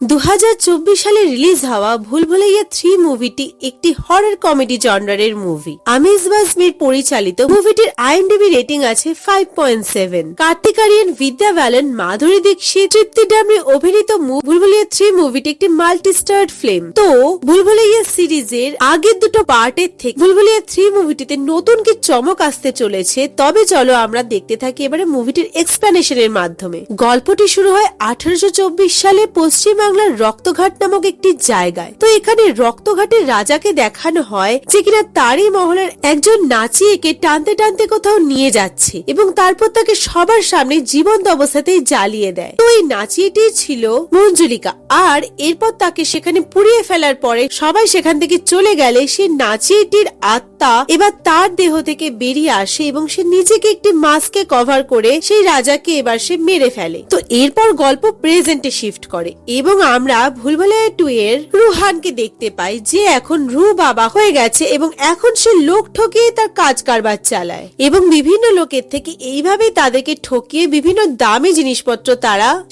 2024 সালে রিলিজ হওয়া ভুল ভুলাইয়া 3 মুভিটি একটি হরর কমেডি জনরারের মুভি। আমিজ বাজমির পরিচালিত মুভিটির আইএমডিবি রেটিং আছে 5.7। কার্তিক আরিয়ান, বিদ্যা বালান, মাধুরী দীক্ষিত, তৃপ্তি ডামরি অভিনীত ভুল ভুলাইয়া 3 মুভিটি একটি মাল্টি স্টারড ফিল্ম। তো ভুল ভুলাইয়া সিরিজের আগের দুটো পার্টের থেকে ভুল ভুলাইয়া 3 মুভিটিতে নতুন কি চমক আসতে চলেছে, তবে চলো আমরা দেখতে থাকি এবারে মুভিটির এক্সপ্লেনেশনের মাধ্যমে। গল্পটি শুরু হয় 1824 সালে পশ্চিম বাংলার রক্তঘাট নামক একটি জায়গায়। তো এখানে রক্তঘাটের রাজাকে দেখানো হয় যে কিনা তারই মহলের একজন নাচিয়েকে টানতে টানতে কোথাও নিয়ে যাচ্ছে এবং তারপর তাকে সবার সামনে জীবন্ত অবস্থাতেই জ্বালিয়ে দেয়। তো এই নাচিয়েটি ছিল মঞ্জুলিকা, আর এরপর তাকে সেখানে পুড়িয়ে ফেলার পরে সবাই সেখান থেকে চলে গেলে সেই নাচিয়েটির আত্মা এবার তার দেহ থেকে বেরিয়ে আসে এবং সে নিজেকে একটি মাস্কে কভার করে সেই রাজাকে এবার সে মেরে ফেলে। তো এরপর গল্প প্রেজেন্টে শিফট করে এবং আমরা ভুল ভুলাইয়া 2 এর রুহানকে দেখতে পাই, যে এখন রু বাবা হয়ে গেছে এবং এখন সে লোক ঠকিয়ে তার কাজ কারবার চালায় এবং বিভিন্ন লোকের থেকে এইভাবেই তাদেরকে ঠকিয়ে বিভিন্ন দামি জিনিসপত্র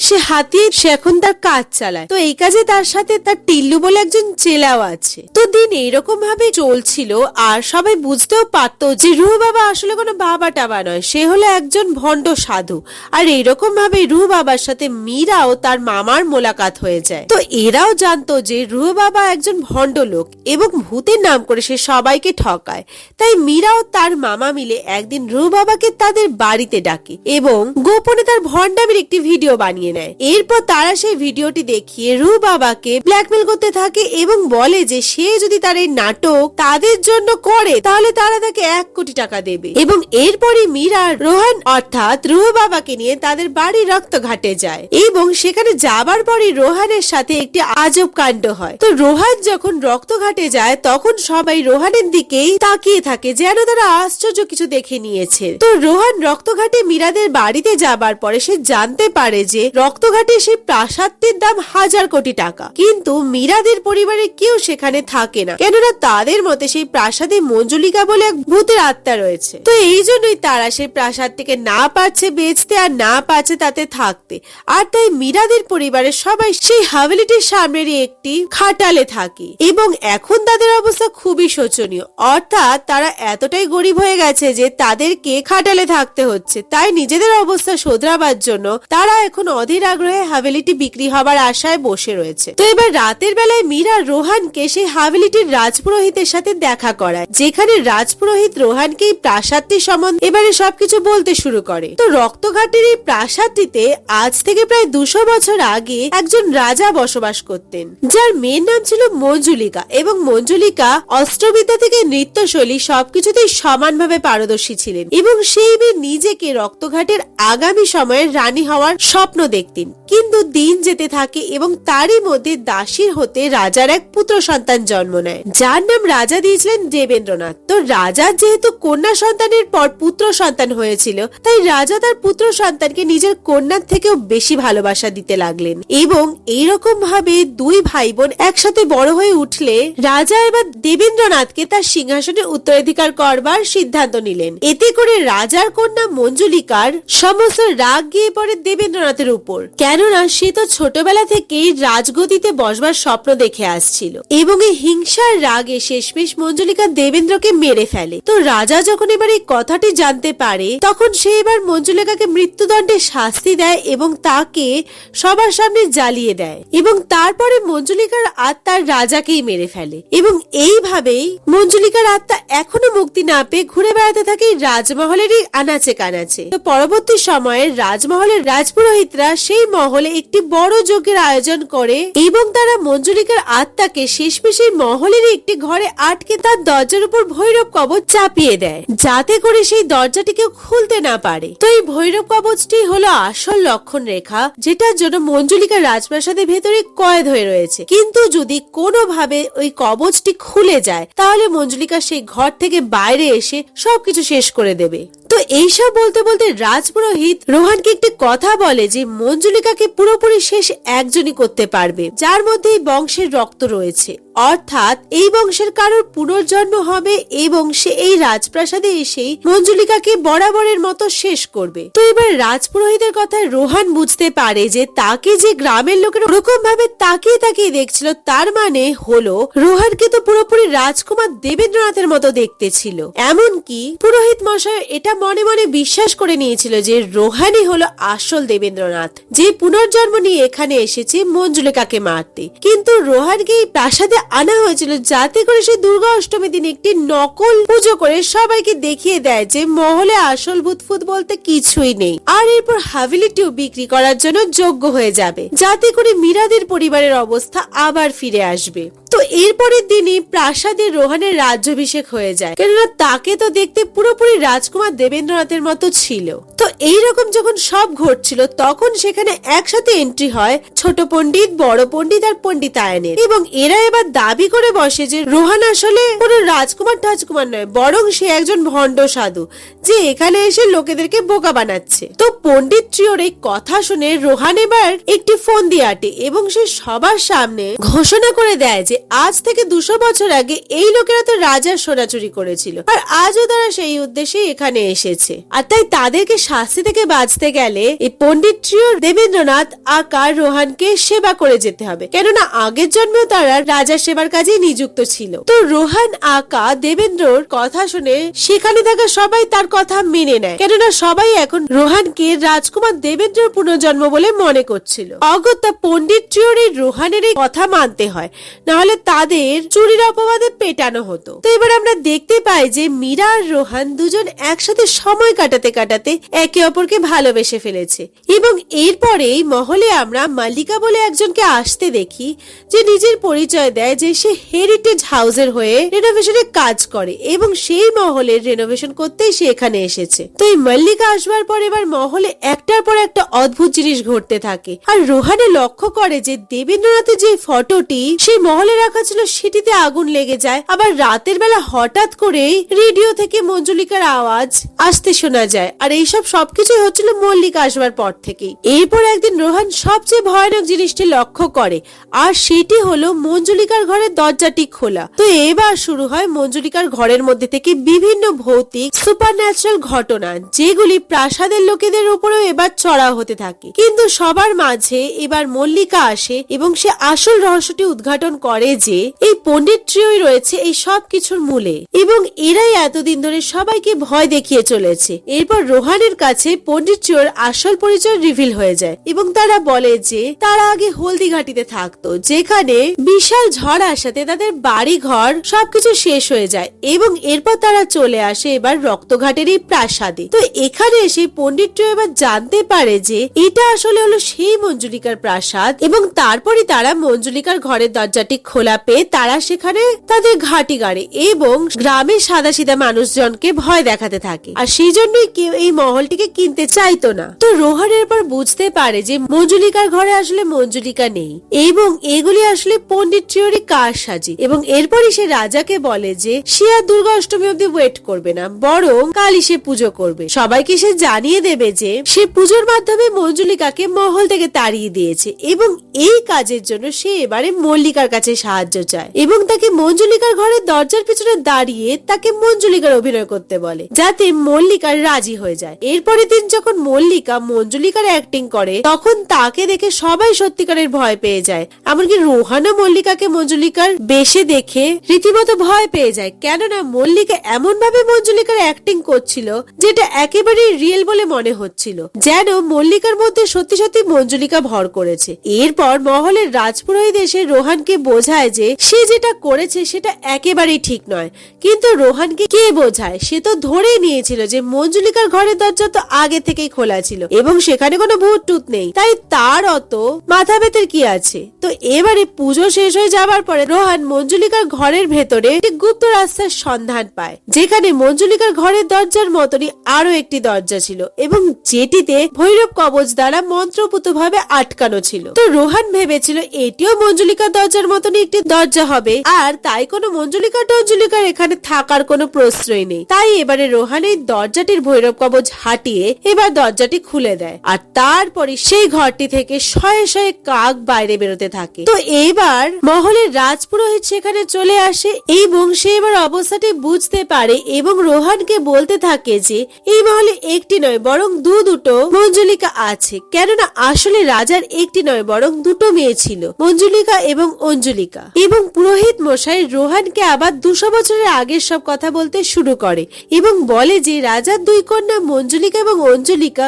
সে হাতিয়ে সে এখন তার কাজ চালায়। তো এই কাজে তার সাথে তার টিল্লু বলে একজন চেলাও আছে। তো দিন এইরকম ভাবে চলছিল আর সবাই বুঝতেও পারতো যে রু বাবা আসলে কোনো বাবা টাবা নয়, সে হলো একজন ভণ্ড সাধু। আর এইরকম ভাবে রু বাবার সাথে মীরাও তার মামার মোলাকাত হয়ে যায়। তো এরাও জানতো যে রু বাবা একজন ভণ্ড লোক এবং ভূতের নাম করে সে সবাইকে ঠকায়। তাই মীরাও তার মামা মিলে একদিন রু বাবাকে তাদের বাড়িতে ডাকে এবং গোপনে তার ভণ্ডামির একটি ভিডিও বানিয়ে নেয়। এরপর তারা সেই ভিডিওটি দেখিয়ে রু বাবাকে ব্ল্যাকমেল করতে থাকে এবং বলে যে সে যদি তার এই নাটক তাদের জন্য করে তাহলে তারা তাকে 1 কোটি টাকা দেবে। এবং এরপরই মীরা রোহান অর্থাৎ রু বাবাকে নিয়ে তাদের বাড়ি রক্তঘাটে যায় এবং সেখানে যাবার পরই রোহানের সাথে একটি আজব কাণ্ড হয়। তো রোহান যখন রক্তঘাটে যায় তখন সবাই রোহানের দিকেই তাকিয়ে থাকে যেন তারা আশ্চর্য কিছু দেখে নিয়েছে। তো রোহান রক্তঘাটে মীরাদের বাড়িতে যাবার পরে সে জানতে পারে যে রক্তঘাটে সেই প্রাসাদটির দাম 1000 কোটি টাকা, কিন্তু মীরাদের পরিবারের কেউ সেখানে থাকে না, কেননা তাদের মতে সেই প্রাসাদে মঞ্জুলিকা বলে এক ভূতের আত্মা রয়েছে। তো এই জন্যই তারা সেই প্রাসাদটিকে না পারছে বেচতে আর না পারছে তাতে থাকতে। আর তাই মীরাদের পরিবারের সবাই সেই হাভেলিটির সামনেরই একটি খাটালে থাকে এবং এখন তাদের অবস্থা খুবই শোচনীয়, অর্থাৎ তারা এতটাই গরিব হয়ে গেছে যে তাদেরকে খাটালে থাকতে হচ্ছে। তাই নিজেদের অবস্থা শোধরাবার জন্য তারা এখন অধীর আগ্রহে হাভেলিটি বিক্রি হবার আশায় বসে রয়েছে। তো এবার রাতের বেলায় মীরা রোহানকে সেই হাভেলিটির রাজপুরোহিতের সাথে দেখা করায়, যেখানে রাজপুরোহিত রোহানকে এই প্রাসাদটি সম্বন্ধে এবারে সবকিছু বলতে শুরু করে। তো রক্তঘাটের এই প্রাসাদটিতে আজ থেকে প্রায় 200 বছর আগে একজন রাজা বসবাস করতেন, যার মেয়ের নাম ছিল মঞ্জুলিকা এবং মঞ্জুলিকা অস্ত্রবিদ্যা থেকে নৃত্যশৈলী সবকিছুতেই সমানভাবে পারদর্শী ছিলেন এবং সেই মেয়ে নিজেকে রক্তঘাটের আগামী সময়ের রানী হওয়ার স্বপ্ন দেখতেন। কিন্তু দিন যেতে থাকে এবং তারই মধ্যে দাসীর হতে রাজার এক পুত্র সন্তান জন্ম নেয়, যার নাম রাজা দিয়েছিলেন দেবেন্দ্রনাথ। তো রাজার যেহেতু কন্যা সন্তানের পর পুত্র সন্তান হয়েছিল, তাই রাজা তার পুত্র সন্তানকে নিজের কন্যার থেকেও বেশি ভালোবাসা দিতে লাগলেন এবং এইরকম ভাবে 2 ভাই বোন একসাথে বড় হয়ে উঠলে রাজা এবার দেবেন্দ্রনাথকে তার সিংহাসনে উত্তরাধিকার করবার সিদ্ধান্ত নিলেন। এতে করে রাজার কন্যা মঞ্জুলিকার সমস্ত রাগ গিয়ে পড়ে দেবেন্দ্রনাথের উপর, কেননা সে তো ছোটবেলা থেকেই রাজগদিতে বসবার স্বপ্ন দেখে আসছিল এবং এই হিংসার রাগে শেষমেশ মঞ্জুলিকা দেবেন্দ্রকে মেরে ফেলে। তো রাজা যখন এবার এই কথাটি জানতে পারে তখন সে এবার মঞ্জুলিকাকে মৃত্যুদণ্ডে শাস্তি দেয় এবং তাকে সবার সামনে জ্বালিয়ে দেয় এবং তারপরে মঞ্জুলিকার আত্মা রাজাকেই মেরে ফেলে এবং এইভাবেই মঞ্জুলিকার আত্মা এখনো মুক্তি না পেয়ে ঘুরে বেড়াতে থাকে রাজমহলেরই আনাচে কানাচে। তো পরবর্তী সময়ে রাজমহলের রাজপুরোহিতরা সেই মহলে একটি বড় যজ্ঞের আয়োজন করে এবং তারা মঞ্জুলিকার আত্মাকে শেষমেশ এই মহলেরই একটি ঘরে আটকে তার দরজার উপর ভৈরব কবচ চাপিয়ে দেয়, যাতে করে সেই দরজাটিকে খুলতে না পারে। তো এই ভৈরব কবচটি হলো আসল লক্ষণ রেখা, যেটার জন্য মঞ্জুলিকা রাজপ্রাসাদের ভেতরে কয়েদ হয়ে রয়েছে। কিন্তু যদি কোনোভাবে ওই কবচটি খুলে যায় তাহলে মঞ্জুলিকা সেই ঘর থেকে বাইরে এসে সবকিছু শেষ করে দেবে। তো এইসব বলতে বলতে রাজপুরোহিত রোহানকে একটি কথা বলে যে মঞ্জুলিকাকে পুরোপুরি শেষ একজনই করতে পারবে যার মধ্যে এই বংশের রক্ত রয়েছে, অর্থাৎ এই বংশের কারোর পুনর্জন্ম হবে এবং সে এই রাজপ্রাসাদে এসেই মঞ্জুলিকাকে বরাবরের মতো শেষ করবে। তো এবার রাজপুরোহিতের কথায় রোহান বুঝতে পারে যে তাকে যে গ্রামের লোকের ওরকম ভাবে তাকিয়ে তাকিয়ে দেখছিল তার মানে হলো রোহানকে তো পুরোপুরি রাজকুমার দেবেন্দ্রনাথের মতো দেখতে ছিল। এমনকি পুরোহিত মশাই এটা মনে মনে বিশ্বাস করে নিয়েছিল যে রোহানই হলো আসল দেবেন্দ্রনাথ, যে পুনর্জন্ম নিয়ে এখানে এসেছে মঞ্জুলিকাকে মারতে। কিন্তু রোহানকে এই প্রাসাদে আনা হয়েছিল যাতে করে সে দুর্গা অষ্টমীর দিন একটি নকল পুজো করে সবাইকে দেখিয়ে দেয় যে মহলে আসল ভূতফুত বলতে কিছুই নেই, আর এরপর হাভেলিটিও বিক্রি করার জন্য যোগ্য হয়ে যাবে যাতে করে মীরাদের পরিবারের অবস্থা আবার ফিরে আসবে। তো এরপরের দিনই প্রাসাদে রোহানের রাজ্যাভিষেক হয়ে যায়, কেননা তাকে তো দেখতে পুরোপুরি রাজকুমার দেবেন্দ্রনাথের মতো ছিল। তো এইরকম যখন সব ঘটছিল তখন সেখানে একসাথে এন্ট্রি হয় ছোট পণ্ডিত, বড় পণ্ডিত আর পণ্ডিতায়নের, এবং এরা এবার দাবি করে বসে যে রোহান আসলে কোনো রাজকুমার টাজকুমার নয়, বরং সে একজন ভণ্ড সাধু যে এখানে এসে লোকেদেরকে বোকা বানাচ্ছে। তো পণ্ডিত ট্রিওর এই কথা শুনে রোহান এবার একটি ফোন দিয়ে আটে এবং সে সবার সামনে ঘোষণা করে দেয় যে আজ থেকে 200 বছর আগে এই লোকেরা তো রাজার সোনা চুরি করেছিল, আর আজও তারা সেই উদ্দেশ্যে এখানে এসেছে, আর তাই তাদেরকে শাস্তি থেকে বাঁচতে গেলে এই পণ্ডিত ট্রিওর দেবেন্দ্রনাথ আকার রোহানকে সেবা করে যেতে হবে, কেননা আগের জন্মেও তারা রাজার সেবার কাজে নিযুক্ত ছিল। তো রোহান আকা দেবেন্দ্রর কথা শুনে সেখানে থাকা সবাই তার কথা মেনে নেয়, কেননা সবাই এখন রোহানকে রাজকুমার দেবেন্দ্রর পুনর্জন্ম বলে মনে করছিল। অগত্যা পণ্ডিত ট্রিওর এই রোহানের এই কথা মানতে হয়, নাহলে তাদের চুরির অপবাদে পেটানো হতো। তো এবার আমরা দেখতে পাই যে মীরা আর রোহান দুজন একসাথে সময় কাটাতে কাটাতে একে অপরকে ভালোবেসে ফেলেছে, এবং এরপরেই মহলে আমরা মাল্লিকা বলে একজনকে আসতে দেখি যে নিজের পরিচয় দেয় যে সে হেরিটেজ হাউসের হয়ে রেনোভেশনের কাজ করে এবং সেই মহলের রেনোভেশন করতেই সে এখানে এসেছে। তো এই মাল্লিকা আসবার পর এবার মহলে একটার পর একটা অদ্ভুত জিনিস ঘটতে থাকে, আর রোহানে লক্ষ্য করে যে দেবেন্দ্রনাথের যে ফটোটি সেই মহলে রাখা ছিল সেটিতে আগুন লেগে যায়। আবার রাতের বেলা হঠাৎ করে রেডিও থেকে মঞ্জুলিকার আওয়াজ আসতে শোনা যায়, আর এইসব সবকিছু হচ্ছিল মল্লিকা আসবার পর থেকেই। এরপর একদিন রোহান সবচেয়ে ভয়ানক জিনিসটি লক্ষ্য করে, আর সেটি হলো মঞ্জুলিকার ঘরের দরজাটি খোলা। তো এবার শুরু হয় মঞ্জুলিকার ঘরের মধ্যে থেকে বিভিন্ন ভৌতিক সুপারন্যাচারাল ঘটনা, যেগুলি প্রাসাদের লোকেদের উপরেও এবার চড়াও হতে থাকে। কিন্তু সবার মাঝে এবার মল্লিকা আসে এবং সে আসল রহস্যটি উদ্ঘাটন করে যে এই পণ্ডিত ট্রিওই রয়েছে এই সব কিছুর মূলে, এবং এরাই এতদিন ধরে সবাইকে ভয় দেখিয়ে চলেছে। এরপর রোহানের কাছে পণ্ডিত ট্রিওর আসল পরিচয় রিভিল হয়ে যায় এবং তারা বলে যে তারা আগে হলদিঘাটিতে থাকতো, যেখানে বিশাল ঝড় আসাতে তাদের বাড়ি ঘর সবকিছু শেষ হয়ে যায়, এবং এরপর তারা চলে আসে এবার রক্তঘাটের এই প্রাসাদে। তো এখানে এসে পণ্ডিত ট্রিও এবার জানতে পারে যে এটা আসলে হলো সেই মঞ্জুলিকার প্রাসাদ, এবং তারপরে তারা মঞ্জুলিকার ঘরের দরজাটি খোলা পেয়ে তারা সেখানে তাদের ঘাঁটি গাড়ে এবং গ্রামের সাদাসিধা মানুষজনকে ভয় দেখাতে থাকে, আর সেই জন্যই কেউ এই মহলটিকে কিনতে চাইতো না। তো রোহান এরপর বুঝতে পারে যে মঞ্জুলিকার ঘরে আসলে মঞ্জুলিকা নেই এবং এগুলি আসলে পণ্ডিত ট্রিওরই কারসাজি, এবং এরপরই সে রাজাকে বলে যে সে আর দুর্গা অষ্টমী অব্দি ওয়েট করবে না, বরং কালই সে পুজো করবে। সবাইকে সে জানিয়ে দেবে যে সে পুজোর মাধ্যমে মঞ্জুলিকাকে মহল থেকে তাড়িয়ে দিয়েছে, এবং এই কাজের জন্য সে এবারে মল্লিকার কাছে সাহায্য চায় এবং তাকে মঞ্জুলিকার ঘরের দরজার পিছনে দাঁড়িয়ে তাকে মঞ্জুলিকার অভিনয় করতে বলে, যাতে মল্লিকার রাজি হয়ে যায়। এরপরের দিন যখন মল্লিকা মঞ্জুলিকার অ্যাক্টিং করে তখন তাকে দেখে সবাই সত্যিকারের ভয় পেয়ে যায়, এমনকি রোহানও মল্লিকাকে মঞ্জুলিকার বেশে দেখে রীতিমতো ভয় পেয়ে যায়, কেননা মল্লিকা এমন ভাবে মঞ্জুলিকার অ্যাক্টিং করছিল যেটা একেবারেই রিয়েল বলে মনে হচ্ছিল, যেন মল্লিকার মধ্যে সত্যি সত্যি মঞ্জুলিকা ভর করেছে। এরপর মহলের রাজপুরোহিত এসে রোহানকে বোঝায় যে সে যেটা করেছে সেটা একেবারেই ঠিক নয়, কিন্তু রোহানকে কে বোঝায়, সে তো ধরে নিয়েছিল যে মঞ্জুলিকার ঘরের দরজা তো আগে থেকেই খোলা ছিল এবং সেখানে কোনো ভূত টুত নেই, তাই তার অত মাথা ব্যথার কি আছে। তো এবারে পুজো শেষ হয়ে যাবার পরে রোহান মঞ্জুলিকার ঘরের ভেতরে একটি গুপ্ত রাস্তার সন্ধান পায়, যেখানে মঞ্জুলিকার ঘরের দরজার মতনই আরো একটি দরজা ছিল এবং যেটিতে ভৈরব কবচ দ্বারা মন্ত্রপুত ভাবে আটকানো ছিল। তো রোহান ভেবেছিল এটিও মঞ্জুলিকার দরজার মতনই একটি একটি দরজা হবে, আর তাই কোনো মঞ্জুলিকার এখানে থাকার কোনো প্রশ্রয় নেই। তাই এবারে রোহান এই দরজাটির ভৈরব কবচ হাটিয়ে এবার দরজাটি খুলে দেয়, আর তারপরে সেই ঘরটি থেকে শয়ে শয়ে কাক বাইরে বেরোতে থাকে। তো এবার মহলের রাজপুরোহিত সেখানে চলে আসে এবং সে এবার অবস্থাটি বুঝতে পারে এবং রোহানকে বলতে থাকে যে এই মহলে একটি নয় বরং দুটো মঞ্জুলিকা আছে, কেননা আসলে রাজার একটি নয় বরং দুটো মেয়ে ছিল, মঞ্জুলিকা এবং অঞ্জলিকা। এবং পুরোহিত মশাই রোহানকে আবার 200 বছরের আগের সব কথা বলতে শুরু করে এবং বলে যে রাজার দুই কন্যা মঞ্জুলিকা এবং অঞ্জলিকা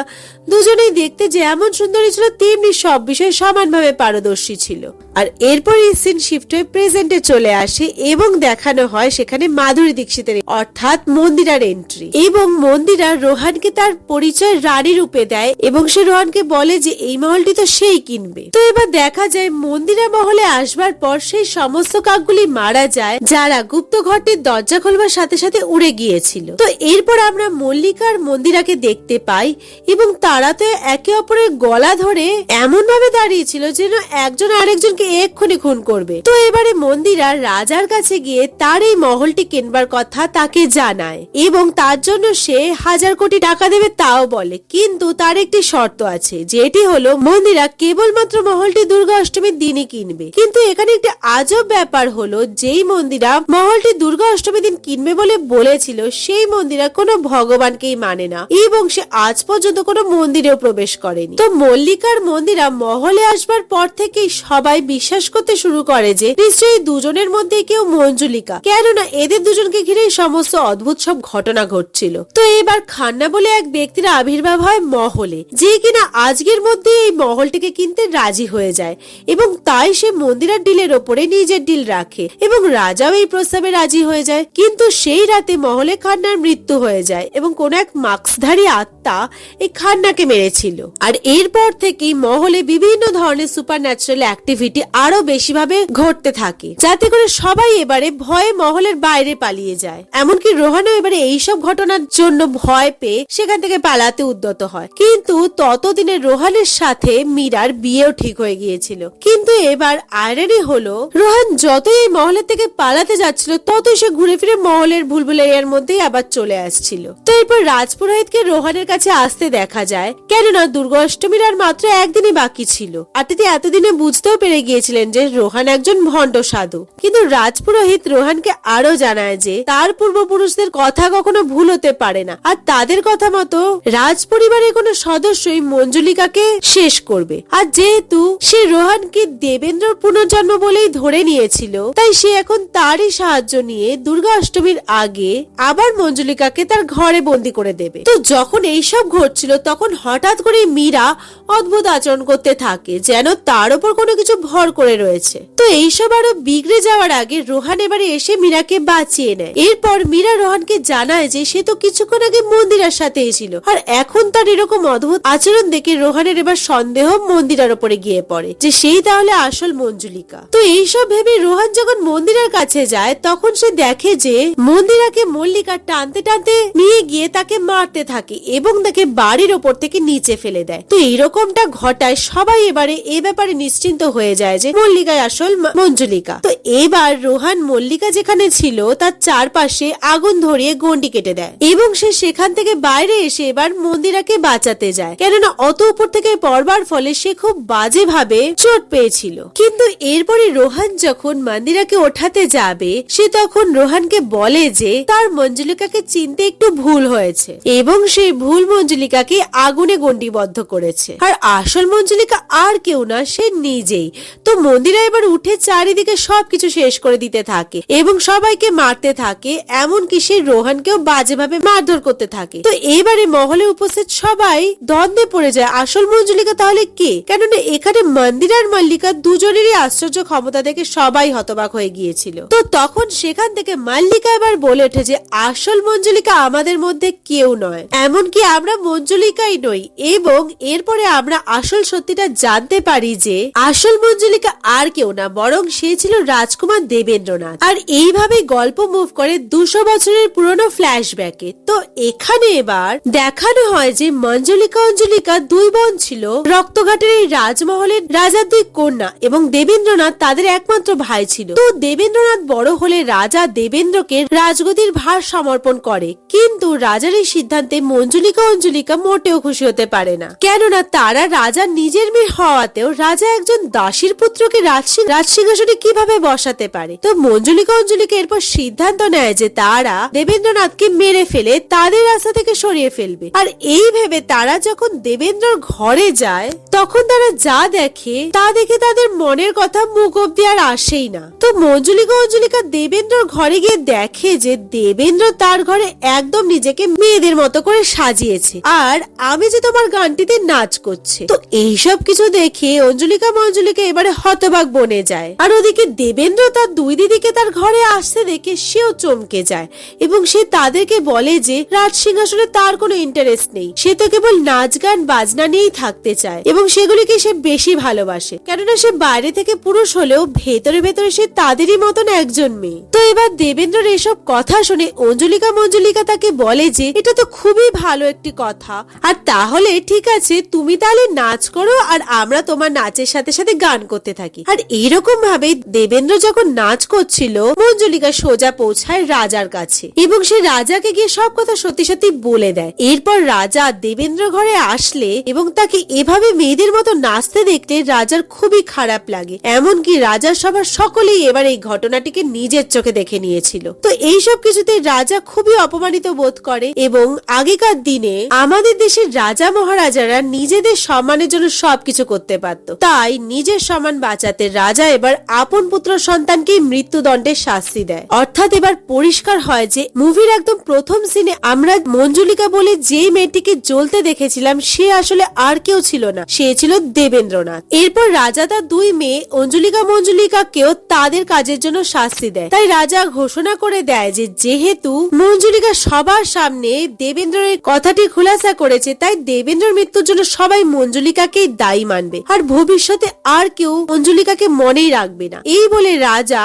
দুজনেই দেখতে যেমন সুন্দরী ছিল তেমনি সব বিষয়ে সমানভাবে পারদর্শী ছিল। আর এরপর এই সিন শিফট হয়ে প্রেজেন্টে চলে আসে এবং দেখানো হয় সেখানে মাধুরী দীক্ষিতের অর্থাৎ মন্দিরার এন্ট্রি। এবং মন্দিরা রোহানকে তার পরিচয় রানী রূপে দেয় এবং সে রোহানকে বলে যে এই মহলটি তো সেই কিনবে। তো এবার দেখা যায় মন্দিরা মহলে আসবার পর সেই সমস্ত কাকগুলি মারা যায় যারা গুপ্ত ঘরটির দরজা খোলবার সাথে সাথে উড়ে গিয়েছিল। তো এরপর আমরা মল্লিকার মন্দিরাকে দেখতে পাই এবং তারা তো একে অপরের গলা ধরে এমন ভাবে দাঁড়িয়েছিল যেন একজন আরেকজনকে এক্ষুনি খুন করবে। তো এবারে মন্দিরা রাজার কাছে গিয়ে তার এই মহলটি কেনবার কথা তাকে জানায় এবং তার জন্য সে 1000 কোটি টাকা দেবে তাও বলে, কিন্তু তার একটি শর্ত আছে, যেটি হলো মন্দিরা কেবলমাত্র মহলটি দুর্গা অষ্টমীর দিনই কিনবে। কিন্তু এখানে একটি আজব ব্যাপার হলো, যেই মন্দিরা মহলটি দুর্গা অষ্টমীর দিন কিনবে বলে বলেছিল সেই মন্দিরা কোনো ভগবানকেই মানে না এবং সে আজ পর্যন্ত কোনো মন্দিরেও প্রবেশ করেনি। তো মল্লিকার মন্দিরা মহলে আসবার পর থেকেই সবাই বিশ্বাস করতে শুরু করে যে নিশ্চয়ই দুজনের মধ্যে কেউ মঞ্জুলিকা, কেননা এদের দুজনকে ঘিরে সমস্ত অদ্ভুত সব ঘটনা ঘটছিল। তো এবার খান্না বলে এক ব্যক্তির আবির্ভাব হয় মহলে, যে কিনা আজকের মধ্যে এই মহলটিকে কিনতে রাজি হয়ে যায় এবং তাই সে মন্দিরার ডিলের ওপরে নিজের ডিল রাখে এবং রাজাও এই প্রস্তাবে রাজি হয়ে যায়। কিন্তু সেই রাতে মহলে খান্নার মৃত্যু হয়ে যায় এবং কোন এক মাস্কধারী আত্মা এই খান্নাকে মেরেছিল। আর এরপর থেকেই মহলে বিভিন্ন ধরনের সুপার ন্যাচারাল অ্যাক্টিভিটি আরো বেশি ভাবে ঘটতে থাকে, যাতে করে সবাই এবারে ভয়ে মহলের বাইরে পালিয়ে যায়। এমনকি রোহানও এবারে এইসব ঘটনার জন্য ভয় পেয়ে সেখান থেকে পালাতে উদ্যত হয়। কিন্তু ততদিনে রোহানের সাথে মীরার বিয়েও ঠিক হয়ে গিয়েছিল। কিন্তু এবার আয়রানি হলো, রোহান যতই এই মহলের থেকে পালাতে যাচ্ছিল ততই সে ঘুরে ফিরে মহলের ভুলভুলাইয়ার মধ্যেই আবার চলে আসছিল। তো এরপর রাজপুরোহিতকে রোহানের কাছে আসতে দেখা যায়, কেননা দুর্গা অষ্টমীর আর মাত্র একদিনই বাকি ছিল। আর তিনি এতদিনে বুঝতেও পেরে গিয়েছিলেন যে রোহান একজন ভণ্ড সাধু। কিন্তু রাজপুরোহিত রোহানকে আরো জানায় যে তার পূর্বপুরুষদের কথা কখনো ভুল হতে পারে না, আর তাদের কথা মতো রাজ পরিবারের কোনো সদস্যই মঞ্জুলিকাকে শেষ করবে। আর যেহেতু সে রোহানকে দেবেন্দ্রর পুনর্জন্ম বলেই ধরে নিয়েছিল, তাই সে এখন তারই সাহায্য নিয়ে দুর্গা অষ্টমীর আগে আবার মঞ্জুলিকাকে তার ঘরে বন্দি করে দেবে। তো যখন এইসব ঘটছিল তখন হঠাৎ করে মীরা অদ্ভুত আচরণ করতে থাকে, যেন তার উপর কোনো কিছু ভর করে রয়েছে। তো এইসব আরো বিগড়ে যাওয়ার আগে রোহান এবারে এসে মীরাকে বাঁচিয়ে নেয়। এরপর মীরা রোহানকে জানায় যে সে তো কিছুক্ষণ আগে মন্দিরার সাথে ছিল, আর এখন তার এরকম অদ্ভুত আচরণ দেখে রোহানের এবার সন্দেহ মন্দিরার উপরে গিয়ে পড়ে যে সেই তাহলে আসল মঞ্জুলিকা। তো এইসব ভেবে রোহান যখন মন্দিরার কাছে যায় তখন সে দেখে যে মন্দিরাকে মল্লিকা টানতে টানতে নিয়ে গিয়ে তাকে মারতে থাকে এবং তাকে বাড়ির ওপর থেকে নিচে ফেলে দেয়। তো এইরকমটা ঘটায় সবাই এবারে এ ব্যাপারে নিশ্চিন্ত হয়ে যায় যে মল্লিকাই আসল মঞ্জুলিকা। তো এবার রোহান মল্লিকা যেখানে ছিল তার চারপাশে আগুন ধরিয়ে গন্ডি কেটে দেয় এবং সে সেখান থেকে বাইরে এসে এবার মন্দিরাকে বাঁচাতে যায়, কেননা অত উপর থেকে পড়বার ফলে সে খুব বাজে ভাবে চোট পেয়েছিল। কিন্তু এরপরে রোহান যখন মন্দিরাকে ওঠাতে যাবে সে তখন রোহানকে বলে যে তার মঞ্জুলিকাকে চিনতে একটু ভুল হয়েছে এবং সেই ভুল মঞ্জুলিকাকে আগুনে গন্ডিবদ্ধ করেছে, আর আসল মঞ্জুলিকা আর কেউ না, সে নিজেই। তো মন্দিরা এবার উঠে চারিদিকে সবকিছু শেষ করে দিতে থাকে এবং সবাইকে মারতে থাকে, এমনকি সে রোহানকেও বাজেভাবে মারধর করতে থাকে। তো এবারে মহলে উপস্থিত সবাই দ্বন্দ্বে পড়ে যায় আসল মঞ্জুলিকা তাহলে কে, কেননা এখানে মন্দির আর মল্লিকা দুজনেরই আশ্চর্য ক্ষমতা দেখে সবাই হতবাক হয়ে গিয়েছিল। তো তখন সেখান থেকে মল্লিকা এবার বলে ওঠে যে আসল মঞ্জুলিকা আমাদের মধ্যে কেউ নয়, এমনকি আমরা মঞ্জুলিকাই নই এবং এরপরে আমরা আসল সত্যিটা জানতে পারি যে আসল মঞ্জুলিকা আর কেউ না, বরং সে ছিল রাজকুমার দেবেন্দ্রনাথ। আর এইভাবে গল্প মুভ করে 200 বছরের পুরনো ফ্ল্যাশব্যাকে। তো এখানে এবার দেখানো হয় যে মঞ্জুলিকা অঞ্জলিকা দুই বোন ছিল রক্তঘাটের এই রাজমহলের রাজার দুই কন্যা এবং দেবেন্দ্রনাথ তাদের একমাত্র ভাই ছিল। তো দেবেন্দ্রনাথ বড় হলে রাজা দেবেন্দ্রকে রাজগদির ভার সমর্পণ করে, কিন্তু রাজার এই সিদ্ধান্তে মঞ্জুলিকা অঞ্জলিকা মোটেও খুশি হতে পারে না, কেননা তারা রাজা নিজের মেয়ে হওয়াতেও রাজা একজন দাসীর পুত্রকে রাজসিংহাসনে কিভাবে বসাতে পারে। তো মঞ্জুলিকা অঞ্জলিকা এরপর সিদ্ধান্ত নেয় যে তারা দেবেন্দ্রনাথকে মেরে ফেলে তাদের রাস্তা থেকে সরিয়ে ফেলবে। আর এই ভেবে তারা যখন দেবেন্দ্রর ঘরে যায় তখন তারা যা দেখে তা দেখে তাদের মনের কথা মুখ অব্দি আর আসেই না। তো মঞ্জুলিকা অঞ্জলিকা দেবেন্দ্রর ঘরে গিয়ে দেখে যে দেবেন্দ্র তার ঘরে একদম নিজেকে মেয়েদের মতো করে সাজিয়েছে, আর আমি যে তোমার গানটিতে নাচ করছে। তো এইসব কিছু দেখে অঞ্জলিকা মঞ্জুলিকা এবারে হতবাক বনে যায়। আর ওদিকে দেবেন্দ্র তার দুই দিদিকে তার ঘরে আসতে দেখে সেও চমকে যায় এবং সে তাদেরকে বলে যে রাজ সিংহাসনে তার কোনো ইন্টারেস্ট নেই, সে তো কেবল নাচ গান বাজনা নিয়েই থাকতে চায় এবং সেগুলিকে সে বেশি ভালোবাসে, কেননা সে বাইরে থেকে পুরুষ হলেও ভেতরে ভেতরে সে তাদেরই মতন একজন মেয়ে। তো এবার দেবেন্দ্রর এসব কথা শুনে অঞ্জলিকা মঞ্জুলিকা তাকে বলে যে এটা তো খুবই ভালো একটি কথা, আর তাহলে ঠিক আছে তুমি তাহলে নাচ করো আর আমরা তোমার নাচের সাথে সাথে গান করতে থাকি। আর এইরকম ভাবে দেবেন্দ্র যখন নাচ করছিল মঞ্জুলিকা সোজা পৌঁছায় রাজার কাছে এবং সে রাজাকে গিয়ে সব কথা সত্যি সত্যি বলে দেয়। এরপর রাজা দেবেন্দ্র ঘরে আসলে এবং তাকে এভাবে মেয়েদের মতো নাচতে দেখলে রাজার খুবই খারাপ লাগে, এমনকি রাজার সবার সকলেই এবার এই ঘটনাটিকে নিজের চোখে দেখে নিয়েছিল। তো এইসব কিছুতে রাজা খুবই অপমানিত বোধ করে এবং আগেকার দিনে আমাদের দেশের রাজা মহারাজারা নিজেদের সম্মানের জন্য সবকিছু করতে পারত, তাই নিজের সম্মান বাঁচাতে রাজা এবার আপন পুত্র সন্তানকে মৃত্যুদণ্ডের শাস্তি দেয়। অর্থাৎ এবার পরিষ্কার হয় যে মুভির একদম প্রথম সিনে আমরা মঞ্জুলিকা বলে যে মেয়েটিকে জ্বলতে দেখেছিলাম সে আসলে আর কেউ ছিল না, সে ছিল দেবেন্দ্রনাথ। এরপর রাজা তার দুই মেয়ে অঞ্জলিকা মঞ্জুলিকাকেও তাদের কাজের জন্য শাস্তি দেয়। তাই রাজা ঘোষণা করে দেয় যে যেহেতু মঞ্জুলিকা সবার সামনে দেবেন্দ্রের কথাটি খুলাসা করেছে তাই দেবেন্দ্রের মৃত্যুর জন্য সবাই মঞ্জুলিকাকেই দায়ী মানবে আর ভবিষ্যতে আর কেউ মঞ্জুলিকাকে মনেই রাখবে না। এই বলে রাজা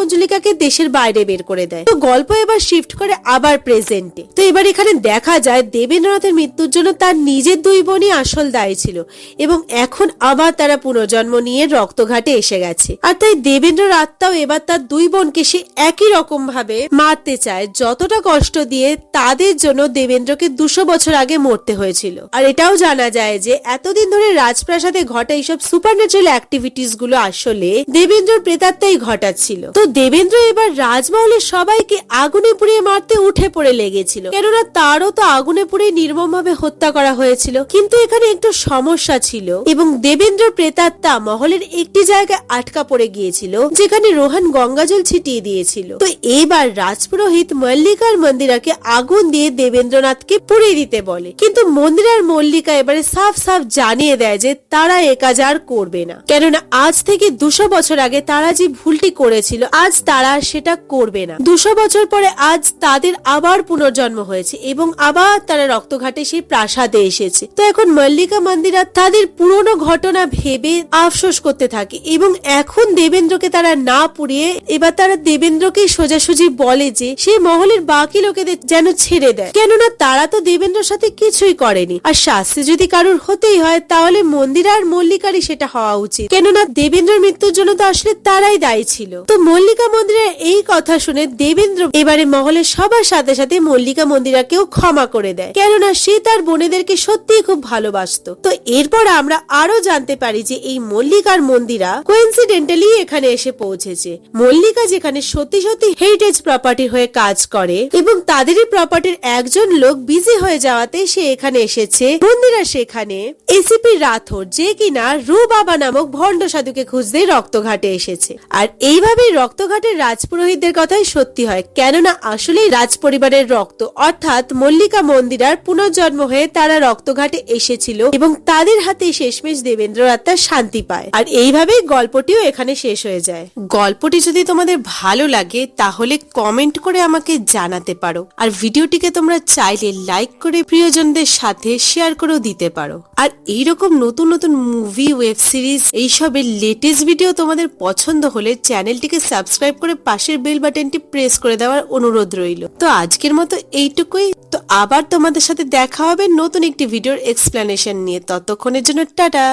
অঞ্জলিকাকে দেশের বাইরে বের করে দেয়। তো গল্প এবার শিফট করে আবার প্রেজেন্টে। তো এবার এখানে দেখা যায় দেবেন্দ্রনাথের মৃত্যুর জন্য তার নিজের দুই বোনই আসল দায়ী ছিল এবং এখন আবার তারা পুনর্জন্ম নিয়ে রক্তঘাটে এসে গেছে। আর তাই দেবেন্দ্রর আত্মাও এবার তার দুই বোনকে সে একই রকম ভাবে মারতে চায় যতটা কষ্ট দিয়ে তাদের জন্য দেবেন্দ্রকে 200 বছর আগে মরতে হয়েছিল। আর এটাও জানা যায় যে এতদিন ধরে রাজপ্রাসাদে ঘটা এইসব সুপারন্যাচুরাল অ্যাক্টিভিটিস গুলো আসলে দেবেন্দ্রর প্রেতাত্মাই ঘটাচ্ছিল। তো দেবেন্দ্র এবার রাজমহলের সবাইকে আগুনে পুড়িয়ে মারতে উঠে পড়ে লেগেছিল, কেননা তারও তো আগুনে পুড়িয়ে নির্মম ভাবে হত্যা করা হয়েছিল। কিন্তু এখানে একটু সমস্যা ছিল এবং দেবেন্দ্রর প্রেতাত্মা মহলের একটি জায়গায় আটকা পড়ে গিয়েছিল যেখানে রোহান গঙ্গাজল ছিটিয়ে দিয়েছিল। তো এবার রাজপুরোহিত মল্লিকার মন্দিরাকে আগুন দিয়ে দেবেন্দ্রনাথকে পুড়িয়ে দিতে বলে, কিন্তু মন্দিরার মল্লিকা এবারে সাফ সাফ জানিয়ে দেয় যে তারা এ কাজ আর করবে না, কেননা আজ থেকে 200 বছর আগে তারা যে ভুলটি করেছিল আজ তারা সেটা করবে না। 200 বছর পরে আজ তাদের আবার পুনর্জন্ম হয়েছে এবং আবার তারা রক্তঘাটে সেই প্রাসাদে এসেছে। তো এখন মল্লিকা মন্দিরা তাদের পুরনো ঘটনা ভেবে আফসোস করতে থাকে এবং এখন দেবেন্দ্রকে তারা না পুড়িয়ে এবার তারা দেবেন্দ্রকে সোজাসুজি বলে যে সে মহলের বাকি লোকেদের যেন ছেড়ে দেয়, কেননা তারা তো দেবেন্দ্রের সাথে কিছুই করেনি। আর শাস্তি যদি কারোর হতেই হয় তাহলে মন্দিরা আর মল্লিকারই সেটা হওয়া উচিত, কেননা দেবেন্দ্রের মৃত্যুর জন্য তো আসলে তারাই দায়ী ছিল। তো মল্লিকা মন্দিরের এই কথা শুনে দেবেন্দ্র এবারে মহলের সবার সাথে সাথে মল্লিকা মন্দিরাকেও ক্ষমা করে দেয়, কেননা সে তার বোনেদেরকে সত্যিই খুব ভালোবাসতো। তো এরপর আমরা আরো জানতে পারি যে এই মল্লিকার মন্দিরা কোইন্সিডেন্টালি এখানে এসে পৌঁছেছে। মল্লিকা যেখানে সত্যি সত্যি হেরিটেজ প্রপার্টি হয়ে কাজ করে এবং তাদেরই প্রপার্টির একজন লোক বিজি হয়ে যাওয়াতে সে এখানে এসেছে। মন্দিরা সেখানে এসিপি রাথোর যে কিনা রু বাবা নামক ভণ্ড সাধুকে খুঁজতে রক্তঘাটে এসেছে। আর এইভাবেই রক্তঘাটের রাজপুরোহিতদের কথাই সত্যি হয়, কেননা আসলেই রাজ পরিবারের রক্ত অর্থাৎ মল্লিকা মন্দিরার পুনর্জন্ম হয়ে তারা রক্তঘাটে এসেছিল এবং তাদের হাতে শেষমেশ দেবেন্দ্র আত্মা শান্তি পায়। আর এইভাবেই গল্পটিও এখানে শেষ হয়ে যায়। গল্পটি যদি তোমাদের ভালো লাগে তাহলে কমেন্ট করে আমাকে জানাতে পারো, আর ভিডিওটিকে তোমরা চাইলে লাইক করে প্রিয়জনদের বন্ধুদের সাথে শেয়ার করেও দিতে পারো। আর এইরকম নতুন নতুন মুভি, ওয়েব সিরিজ এইসবের লেটেস্ট ভিডিও তোমাদের পছন্দ হলে চ্যানেলটিকে সাবস্ক্রাইব করে পাশের বেল বাটনটি প্রেস করে দেওয়ার অনুরোধ রইল। তো আজকের মতো এইটুকুই। তো আবার তোমাদের সাথে দেখা হবে নতুন একটি ভিডিওর এক্সপ্লেনেশন নিয়ে। ততক্ষণের জন্য টাটা।